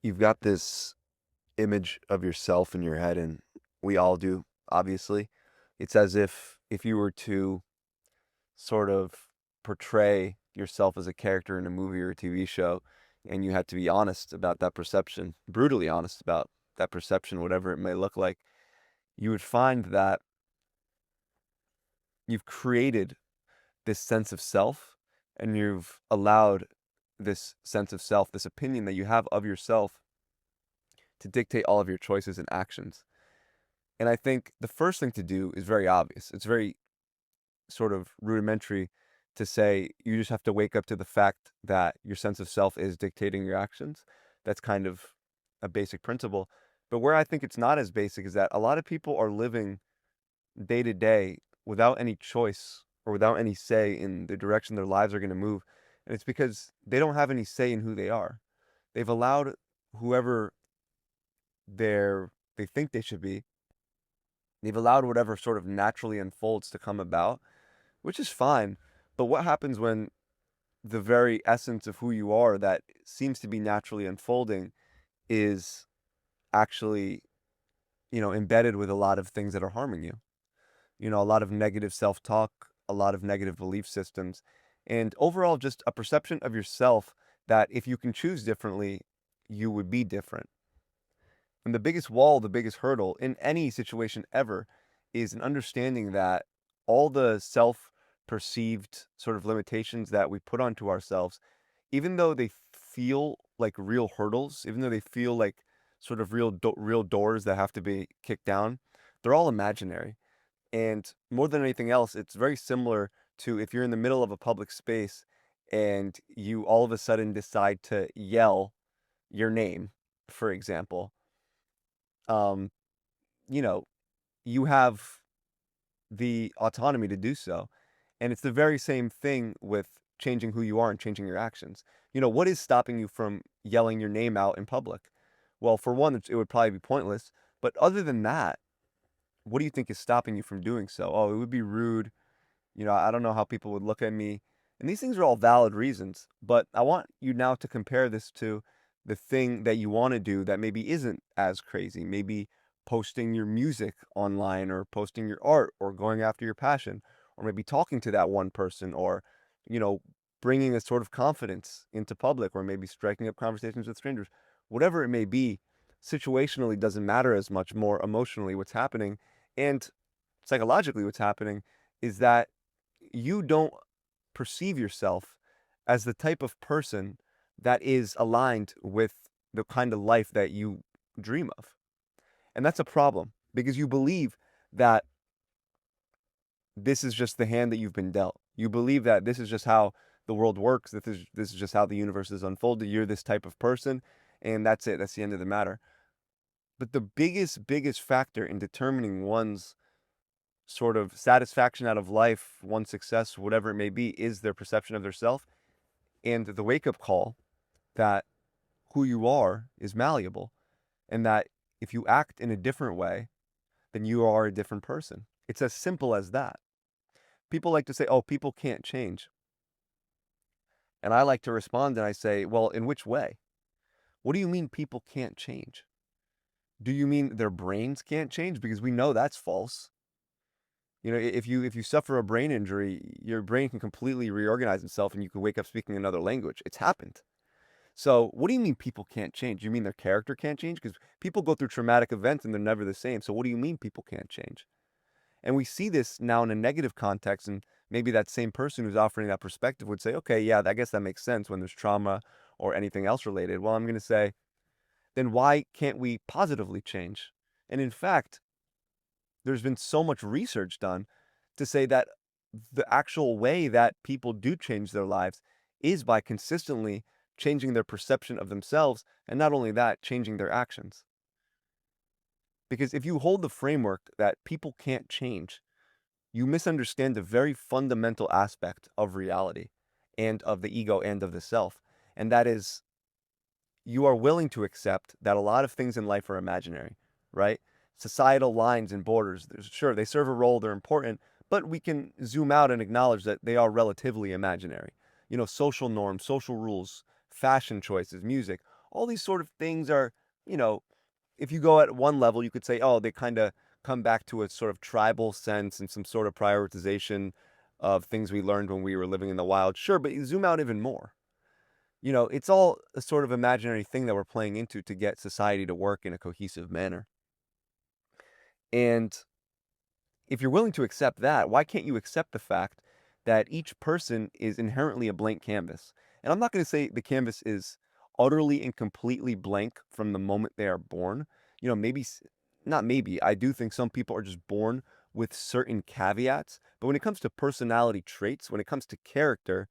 You've got this image of yourself in your head, and we all do, obviously. It's as if you were to sort of portray yourself as a character in a movie or a TV show, and you had to be honest about that perception, brutally honest about that perception, whatever it may look like, you would find that you've created this sense of self, and you've allowed this sense of self, this opinion that you have of yourself, to dictate all of your choices and actions. And I think the first thing to do is very obvious. It's very sort of rudimentary to say you just have to wake up to the fact that your sense of self is dictating your actions. That's kind of a basic principle. But where I think it's not as basic is that a lot of people are living day to day without any choice or without any say in the direction their lives are going to move. And it's because they don't have any say in who they are. They've allowed whoever they think they should be. They've allowed whatever sort of naturally unfolds to come about, which is fine. But what happens when the very essence of who you are that seems to be naturally unfolding is actually, embedded with a lot of things that are harming you? A lot of negative self-talk, a lot of negative belief systems, and overall just a perception of yourself that if you can choose differently, you would be different. And the biggest wall, the biggest hurdle in any situation ever is an understanding that all the self perceived sort of limitations that we put onto ourselves, even though they feel like real hurdles, even though they feel like sort of real doors that have to be kicked down, they're all imaginary. And more than anything else, it's very similar to if you're in the middle of a public space and you all of a sudden decide to yell your name, for example. Um, you know, you have the autonomy to do so. And it's the very same thing with changing who you are and changing your actions. What is stopping you from yelling your name out in public? Well, for one, it would probably be pointless. But other than that, what do you think is stopping you from doing so? Oh, it would be rude. I don't know how people would look at me. And these things are all valid reasons. But I want you now to compare this to the thing that you want to do that maybe isn't as crazy. Maybe posting your music online or posting your art or going after your passion or maybe talking to that one person or, you know, bringing a sort of confidence into public or maybe striking up conversations with strangers. Whatever it may be, situationally doesn't matter as much, more emotionally what's happening. And psychologically what's happening is that you don't perceive yourself as the type of person that is aligned with the kind of life that you dream of. And that's a problem because you believe that this is just the hand that you've been dealt. You believe that this is just how the world works. This is just how the universe is unfolded. You're this type of person, and that's it. That's the end of the matter. But the biggest factor in determining one's sort of satisfaction out of life, one's success, whatever it may be, is their perception of their self and the wake up call that who you are is malleable and that if you act in a different way, then you are a different person. It's as simple as that. People like to say, oh, people can't change. And I like to respond and I say, well, in which way? What do you mean people can't change? Do you mean their brains can't change? Because we know that's false. If you suffer a brain injury, your brain can completely reorganize itself and you can wake up speaking another language. It's happened. So, what do you mean people can't change? You mean their character can't change? Because people go through traumatic events and they're never the same. So, what do you mean people can't change? And we see this now in a negative context, and maybe that same person who's offering that perspective would say, okay, yeah, I guess that makes sense when there's trauma or anything else related. Well, I'm going to say, then why can't we positively change? And in fact, there's been so much research done to say that the actual way that people do change their lives is by consistently changing their perception of themselves, and not only that, changing their actions. Because if you hold the framework that people can't change, you misunderstand a very fundamental aspect of reality and of the ego and of the self. And that is, you are willing to accept that a lot of things in life are imaginary, right? Societal lines and borders, sure, they serve a role, they're important, but we can zoom out and acknowledge that they are relatively imaginary. Social norms, social rules, fashion choices, music, All these sort of things are, you know, if you go at one level, you could say, oh, they kind of come back to a sort of tribal sense and some sort of prioritization of things we learned when we were living in the wild. Sure, but you zoom out even more. It's all a sort of imaginary thing that we're playing into to get society to work in a cohesive manner. And if you're willing to accept that, why can't you accept the fact that each person is inherently a blank canvas? And I'm not going to say the canvas is utterly and completely blank from the moment they are born. Maybe, not maybe, I do think some people are just born with certain caveats. But when it comes to personality traits, when it comes to character,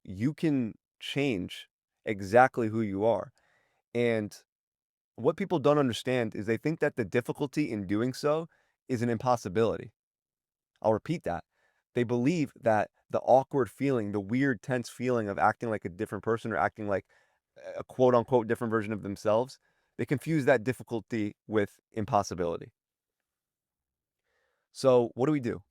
you can change exactly who you are. And what people don't understand is they think that the difficulty in doing so is an impossibility. I'll repeat that. They believe that the awkward feeling, the weird, tense feeling of acting like a different person or acting like a quote unquote different version of themselves, they confuse that difficulty with impossibility. So, what do we do?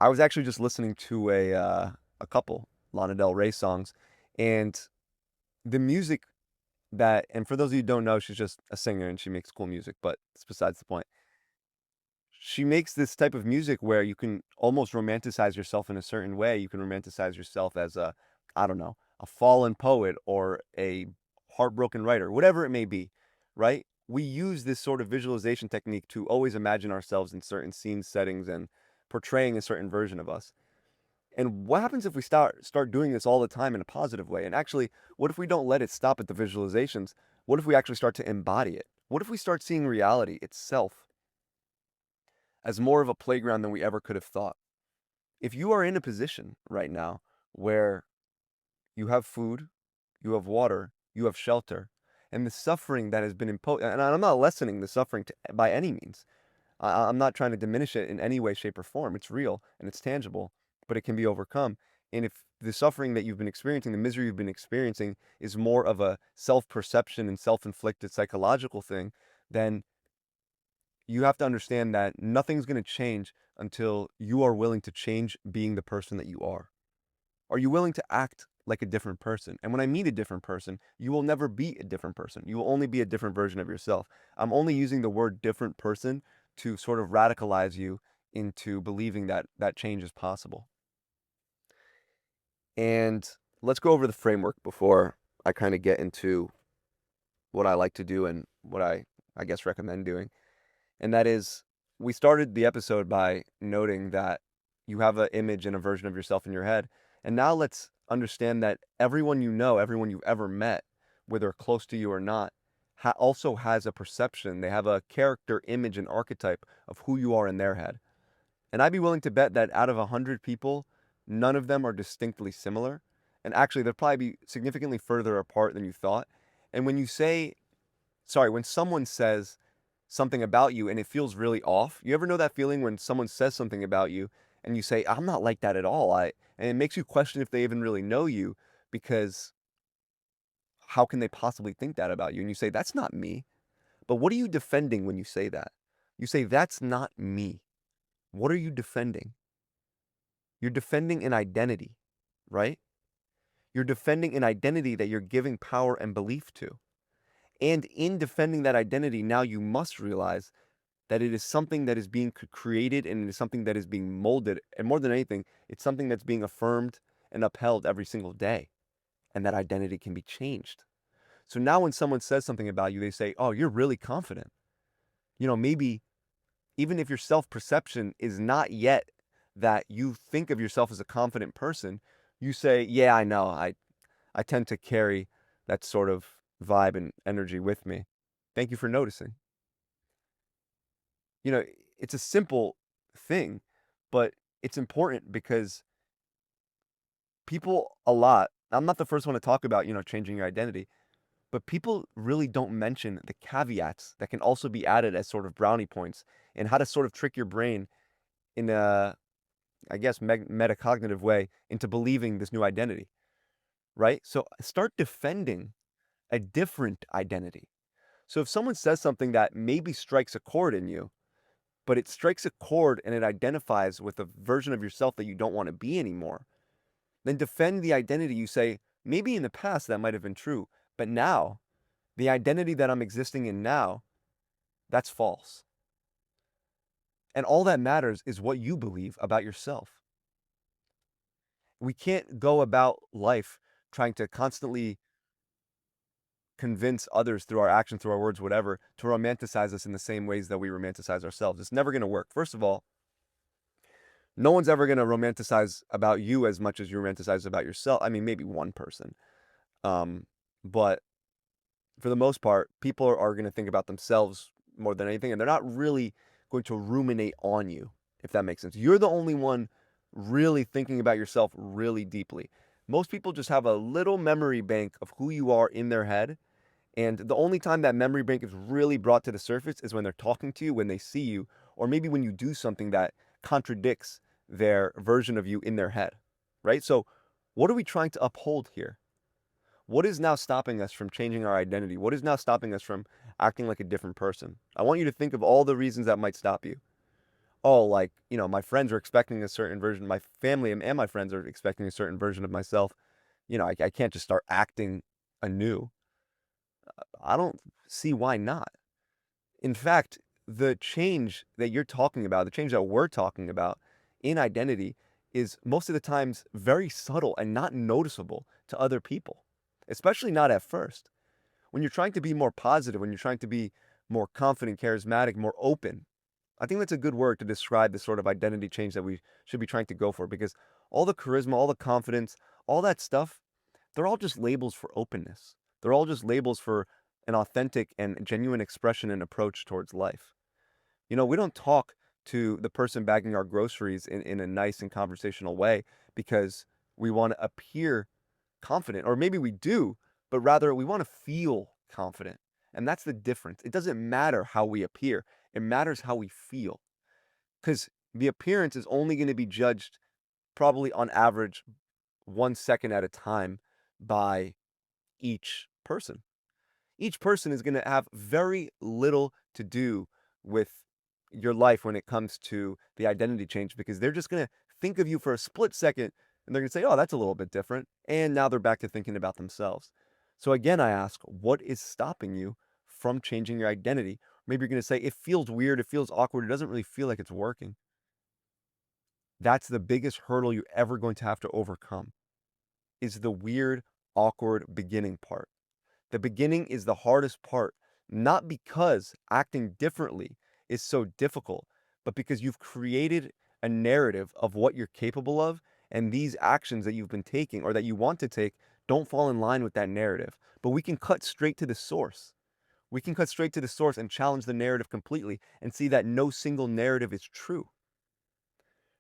I was actually just listening to a couple Lana Del Rey songs, and the music and for those of you who don't know, she's just a singer and she makes cool music, but it's besides the point. She makes this type of music where you can almost romanticize yourself in a certain way. You can romanticize yourself as I don't know, a fallen poet or a heartbroken writer, whatever it may be, right? We use this sort of visualization technique to always imagine ourselves in certain scene settings and portraying a certain version of us. And what happens if we start doing this all the time in a positive way? And actually, what if we don't let it stop at the visualizations? What if we actually start to embody it? What if we start seeing reality itself as more of a playground than we ever could have thought? If you are in a position right now where you have food, you have water, you have shelter, and the suffering that has been imposed, and I'm not lessening the suffering by any means. I'm not trying to diminish it in any way, shape, or form. It's real and it's tangible, but it can be overcome. And if the suffering that you've been experiencing, the misery you've been experiencing, is more of a self perception and self inflicted psychological thing, then you have to understand that nothing's going to change until you are willing to change being the person that you are. Are you willing to act like a different person? And when I mean a different person, you will never be a different person. You will only be a different version of yourself. I'm only using the word different person to sort of radicalize you into believing that that change is possible. And let's go over the framework before I kind of get into what I like to do and what I guess recommend doing. And that is, we started the episode by noting that you have an image and a version of yourself in your head. And now let's understand that everyone you know, everyone you've ever met, whether close to you or not, also has a perception. They have a character, image, and archetype of who you are in their head. And I'd be willing to bet that out of 100 people, none of them are distinctly similar. And actually, they'll probably be significantly further apart than you thought. And when someone says something about you and it feels really off, you ever know that feeling when someone says something about you and you say, I'm not like that at all? And it makes you question if they even really know you, because how can they possibly think that about you? And you say, that's not me. But what are you defending when you say that? You say, that's not me. What are you defending? You're defending an identity, right? You're defending an identity that you're giving power and belief to. And in defending that identity, now you must realize that it is something that is being created and it is something that is being molded. And more than anything, it's something that's being affirmed and upheld every single day. And that identity can be changed. So now when someone says something about you, they say, oh, you're really confident. Maybe even if your self perception is not yet that you think of yourself as a confident person, you say, yeah, I know. I tend to carry that sort of vibe and energy with me. Thank you for noticing. You know, it's a simple thing, but it's important because people a lot, I'm not the first one to talk about, changing your identity, but people really don't mention the caveats that can also be added as sort of brownie points and how to sort of trick your brain in a, I guess, metacognitive way into believing this new identity, right? So start defending a different identity. So if someone says something that maybe strikes a chord in you, but it strikes a chord and it identifies with a version of yourself that you don't want to be anymore, then defend the identity. You say, maybe in the past that might have been true, But now, the identity that I'm existing in now, that's false. And all that matters is what you believe about yourself. We can't go about life trying to constantly convince others through our actions, through our words, whatever, to romanticize us in the same ways that we romanticize ourselves. It's never going to work. First of all, no one's ever going to romanticize about you as much as you romanticize about yourself. I mean, maybe one person. Um, but for the most part, people are going to think about themselves more than anything, and they're not really going to ruminate on you, if that makes sense. You're the only one really thinking about yourself really deeply. Most people just have a little memory bank of who you are in their head, and the only time that memory bank is really brought to the surface is when they're talking to you, when they see you, or maybe when you do something that contradicts their version of you in their head, right? So, what are we trying to uphold here? What is now stopping us from changing our identity? What is now stopping us from acting like a different person? I want you to think of all the reasons that might stop you. Oh, like, my friends are expecting a certain version. My family and my friends are expecting a certain version of myself. I can't just start acting anew. I don't see why not. In fact, the change that you're talking about, the change that we're talking about in identity is most of the times very subtle and not noticeable to other people, especially not at first. When you're trying to be more positive, when you're trying to be more confident, charismatic, more open, I think that's a good word to describe the sort of identity change that we should be trying to go for, because all the charisma, all the confidence, all that stuff, they're all just labels for openness. They're all just labels for an authentic and genuine expression and approach towards life. We don't talk to the person bagging our groceries in a nice and conversational way because we want to appear confident, or maybe we do, but rather we want to feel confident. And that's the difference. It doesn't matter how we appear, it matters how we feel. Because the appearance is only going to be judged probably on average 1 second at a time by each person. Each person is going to have very little to do with your life when it comes to the identity change, because they're just going to think of you for a split second and they're going to say, oh, that's a little bit different. And now they're back to thinking about themselves. So again, I ask, what is stopping you from changing your identity? Maybe you're going to say, it feels weird, it feels awkward, it doesn't really feel like it's working. That's the biggest hurdle you're ever going to have to overcome, is the weird, awkward beginning part. The beginning is the hardest part, not because acting differently is so difficult, but because you've created a narrative of what you're capable of, and these actions that you've been taking or that you want to take don't fall in line with that narrative. But we can cut straight to the source. We can cut straight to the source and challenge the narrative completely and see that no single narrative is true.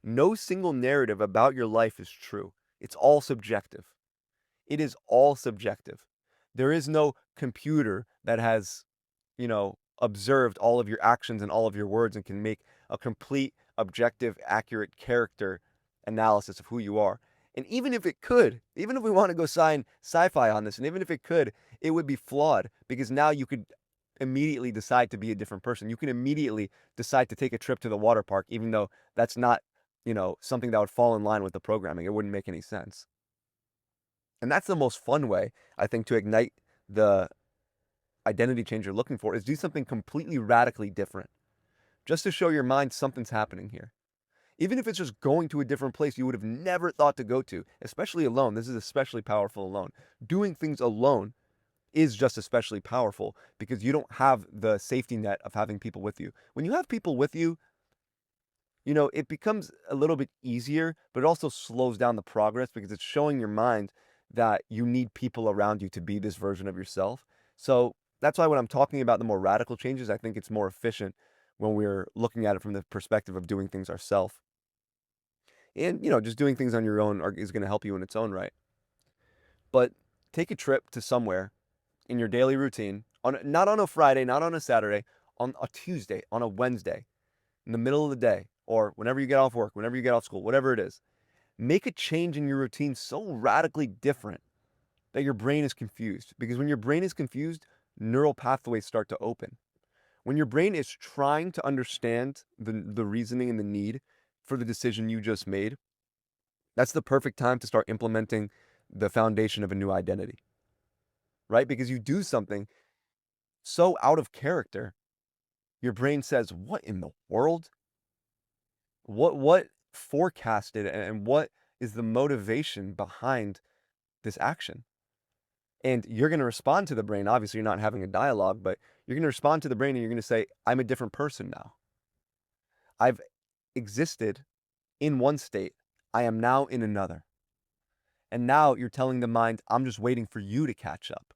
No single narrative about your life is true. It's all subjective. It is all subjective. There is no computer that has, observed all of your actions and all of your words and can make a complete, objective, accurate character analysis of who you are. And even if it could, even if we want to go sign sci-fi on this, and even if it could, it would be flawed, because now you could immediately decide to be a different person. You can immediately decide to take a trip to the water park, even though that's not, something that would fall in line with the programming. It wouldn't make any sense. And that's the most fun way, I think, to ignite the identity change you're looking for, is do something completely radically different, just to show your mind something's happening here. Even if it's just going to a different place you would have never thought to go to, especially alone. This is especially powerful alone. Doing things alone is just especially powerful because you don't have the safety net of having people with you. When you have people with you, it becomes a little bit easier, but it also slows down the progress because it's showing your mind that you need people around you to be this version of yourself. So that's why when I'm talking about the more radical changes, I think it's more efficient when we're looking at it from the perspective of doing things ourselves. And, just doing things on your own is going to help you in its own right. But take a trip to somewhere in your daily routine, not on a Friday, not on a Saturday, on a Tuesday, on a Wednesday, in the middle of the day, or whenever you get off work, whenever you get off school, whatever it is. Make a change in your routine so radically different that your brain is confused. Because when your brain is confused, neural pathways start to open. When your brain is trying to understand the reasoning and the need for the decision you just made, that's the perfect time to start implementing the foundation of a new identity. right? Because you do something so out of character, your brain says, "What in the world? What forecasted and what is the motivation behind this action?" And you're going to respond to the brain. Obviously, you're not having a dialogue, but you're going to respond to the brain and you're going to say, "I'm a different person now. I've existed in one state. I am now in another." And now you're telling the mind, "I'm just waiting for you to catch up."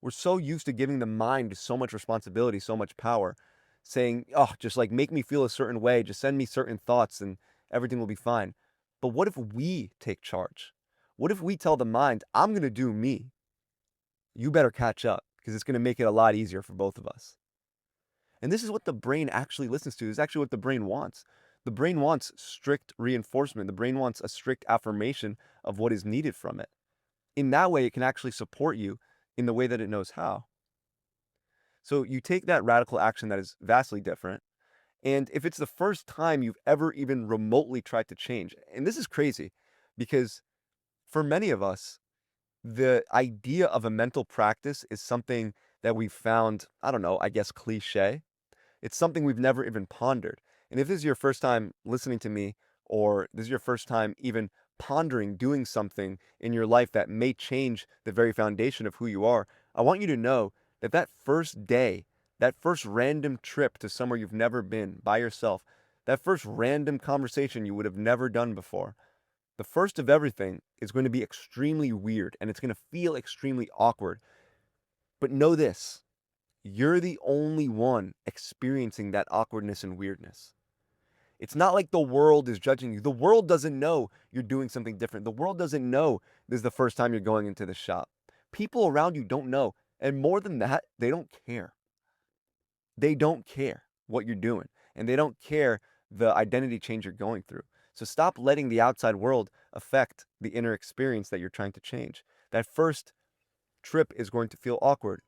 We're so used to giving the mind so much responsibility, so much power, saying, "Oh, just like make me feel a certain way, just send me certain thoughts and everything will be fine." But what if we take charge? What if we tell the mind, "I'm going to do me. You better catch up because it's going to make it a lot easier for both of us." And this is what the brain actually listens to. This is actually what the brain wants. The brain wants strict reinforcement. The brain wants a strict affirmation of what is needed from it. In that way, it can actually support you in the way that it knows how. So you take that radical action that is vastly different. And if it's the first time you've ever even remotely tried to change, and this is crazy because for many of us, the idea of a mental practice is something that we found, I don't know, I guess cliche. It's something we've never even pondered. And if this is your first time listening to me, or this is your first time even pondering doing something in your life that may change the very foundation of who you are, I want you to know that that first day, that first random trip to somewhere you've never been by yourself, that first random conversation you would have never done before, the first of everything is going to be extremely weird and it's going to feel extremely awkward. But know this, you're the only one experiencing that awkwardness and weirdness. It's not like the world is judging you. The world doesn't know you're doing something different. The world doesn't know this is the first time you're going into the shop. People around you don't know. And more than that, they don't care. They don't care what you're doing. And they don't care the identity change you're going through. So stop letting the outside world affect the inner experience that you're trying to change. That first trip is going to feel awkward.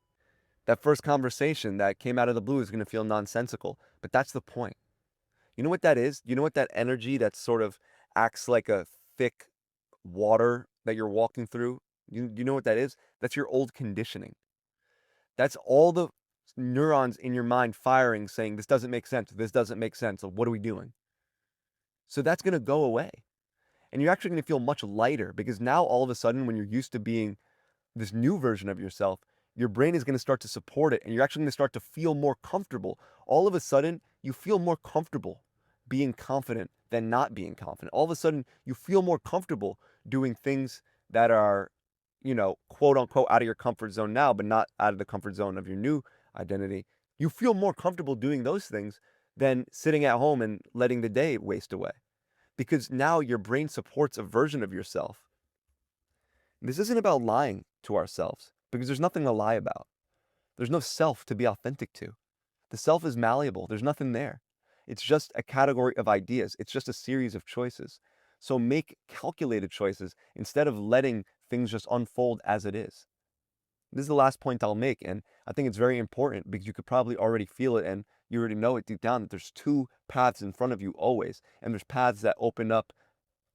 That first conversation that came out of the blue is going to feel nonsensical, but that's the point. You know what that is? You know what that energy that sort of acts like a thick water that you're walking through? You know what that is? That's your old conditioning. That's all the neurons in your mind firing saying, this doesn't make sense. This doesn't make sense. So what are we doing? So that's going to go away. And you're actually going to feel much lighter because now all of a sudden, when you're used to being this new version of yourself, your brain is going to start to support it and you're actually going to start to feel more comfortable. All of a sudden, you feel more comfortable being confident than not being confident. All of a sudden, you feel more comfortable doing things that are, quote unquote, out of your comfort zone now, but not out of the comfort zone of your new identity. You feel more comfortable doing those things than sitting at home and letting the day waste away because now your brain supports a version of yourself. This isn't about lying to ourselves because there's nothing to lie about. There's no self to be authentic to. The self is malleable, there's nothing there. It's just a category of ideas, it's just a series of choices. So make calculated choices instead of letting things just unfold as it is. This is the last point I'll make, and I think it's very important because you could probably already feel it and you already know it deep down that there's two paths in front of you always, and there's paths that open up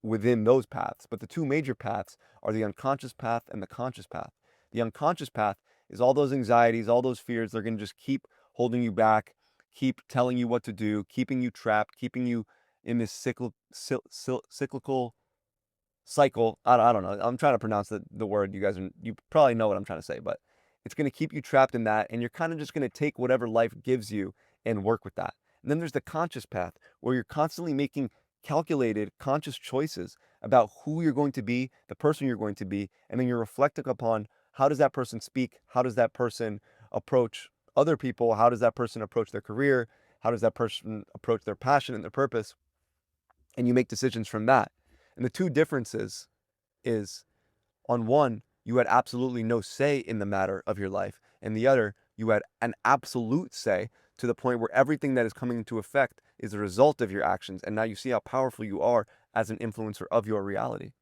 within those paths. But the two major paths are the unconscious path and the conscious path. The unconscious path is all those anxieties, all those fears. They're going to just keep holding you back, keep telling you what to do, keeping you trapped, keeping you in this cyclical cycle. I don't know. I'm trying to pronounce the word. You probably know what I'm trying to say, but it's going to keep you trapped in that. And you're kind of just going to take whatever life gives you and work with that. And then there's the conscious path where you're constantly making calculated, conscious choices about who you're going to be, the person you're going to be. And then you're reflecting upon how does that person speak? How does that person approach other people? How does that person approach their career? How does that person approach their passion and their purpose? And you make decisions from that. And the two differences is on one, you had absolutely no say in the matter of your life, and the other, you had an absolute say to the point where everything that is coming into effect is a result of your actions. And now you see how powerful you are as an influencer of your reality.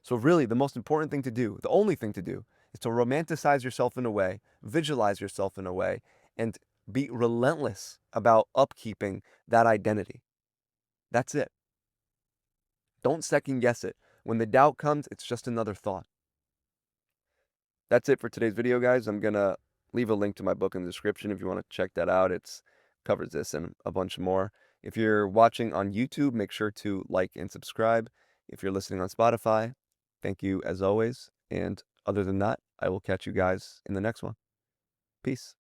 So, really, the most important thing to do, the only thing to do, is to romanticize yourself in a way, visualize yourself in a way, and be relentless about upkeeping that identity. That's it. Don't second guess it. When the doubt comes, it's just another thought. That's it for today's video, guys. I'm gonna leave a link to my book in the description if you want to check that out. It's covers this and a bunch more. If you're watching on YouTube, make sure to like and subscribe. If you're listening on Spotify, thank you as always. And other than that, I will catch you guys in the next one. Peace.